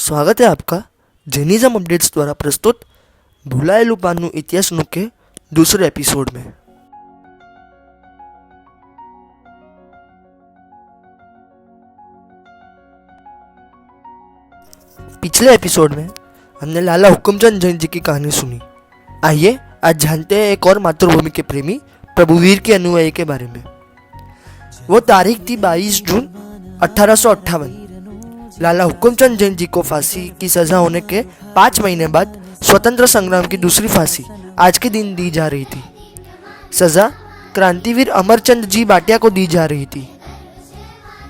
स्वागत है आपका जैनिज्म अपडेट्स द्वारा प्रस्तुत भुलाયેલું પાનનું ઇતિહાસનું के दूसरे एपिसोड में। पिछले एपिसोड में हमने लाला हुकुमचंद जैन जी की कहानी सुनी। आइए आज जानते हैं एक और मातृभूमि के प्रेमी प्रभुवीर के अनुयायी के बारे में। वो तारीख थी 22 जून 1858। लाला हुकुमचंद जैन जी को फांसी की सजा होने के 5 महीने बाद स्वतंत्र संग्राम की दूसरी फांसी आज के दिन दी जा रही थी। सजा क्रांतिवीर अमरचंद जी भाटिया को दी जा रही थी।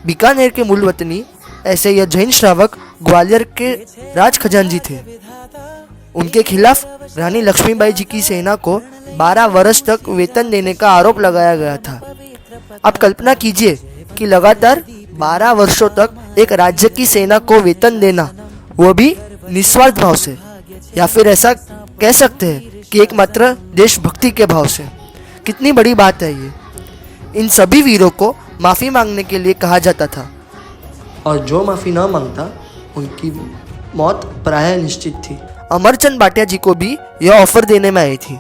बीकानेर के मूल वतनी ऐसे यह जैन श्रावक ग्वालियर के राज खजांची थे। उनके खिलाफ रानी लक्ष्मीबाई जी की सेना को 12 वर्ष तक वेतन देने का आरोप लगाया गया था। आप कल्पना कीजिए कि लगातार 12 वर्षों तक एक राज्य की सेना को वेतन देना, वो भी निस्वार्थ भाव से, या फिर ऐसा कह सकते हैं कि एकमात्र देशभक्ति के भाव से। कितनी बड़ी बात है ये। इन सभी वीरों को माफ़ी मांगने के लिए कहा जाता था और जो माफ़ी न मांगता उनकी मौत प्रायः निश्चित थी। अमरचंद भाटिया जी को भी यह ऑफर देने में आई थी,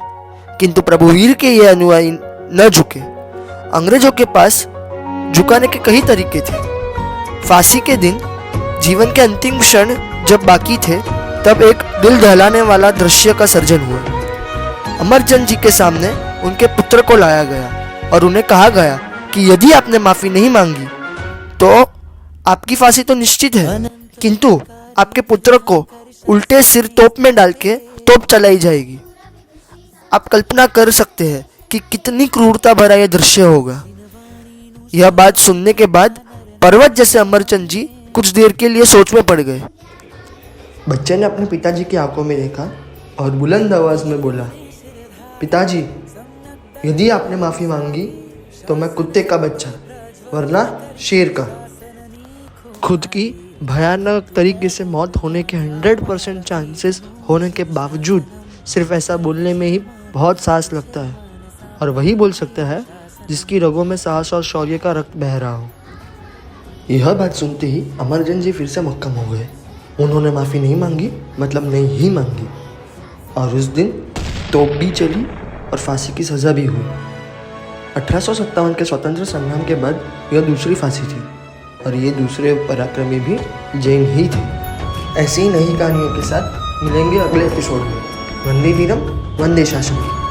किंतु प्रभुवीर के ये अनुयायी न झुके। अंग्रेजों के पास झुकाने के कई तरीके थे। फांसी के दिन जीवन के अंतिम क्षण जब बाकी थे, तब एक दिल दहलाने वाला दृश्य का सर्जन हुआ। अमरचंद जी के सामने उनके पुत्र को लाया गया और उन्हें कहा गया कि यदि आपने माफ़ी नहीं मांगी तो आपकी फांसी तो निश्चित है, किंतु आपके पुत्र को उल्टे सिर तोप में डाल के तोप चलाई जाएगी। आप कल्पना कर सकते हैं कि कितनी क्रूरता भरा यह दृश्य होगा। यह बात सुनने के बाद पर्वत जैसे अमरचंद जी कुछ देर के लिए सोच में पड़ गए। बच्चे ने अपने पिताजी की आंखों में देखा और बुलंद आवाज में बोला, पिताजी, यदि आपने माफ़ी मांगी तो मैं कुत्ते का बच्चा वरना शेर का। खुद की भयानक तरीके से मौत होने के 100% चांसेस होने के बावजूद सिर्फ ऐसा बोलने में ही बहुत साहस लगता है, और वही बोल सकता है जिसकी रगों में साहस और शौर्य का रक्त बह रहा हो। यह बात सुनते ही अमरचंद जी फिर से मक्कम हो गए। उन्होंने माफ़ी नहीं मांगी मतलब नहीं ही मांगी, और उस दिन तोप भी चली और फांसी की सज़ा भी हुई। 1857 के स्वतंत्र संग्राम के बाद यह दूसरी फांसी थी, और ये दूसरे पराक्रमी भी जैन ही थे। ऐसी ही नई कहानियों के साथ मिलेंगे अगले एपिसोड में। वंदे वीरम, वंदे शासनम।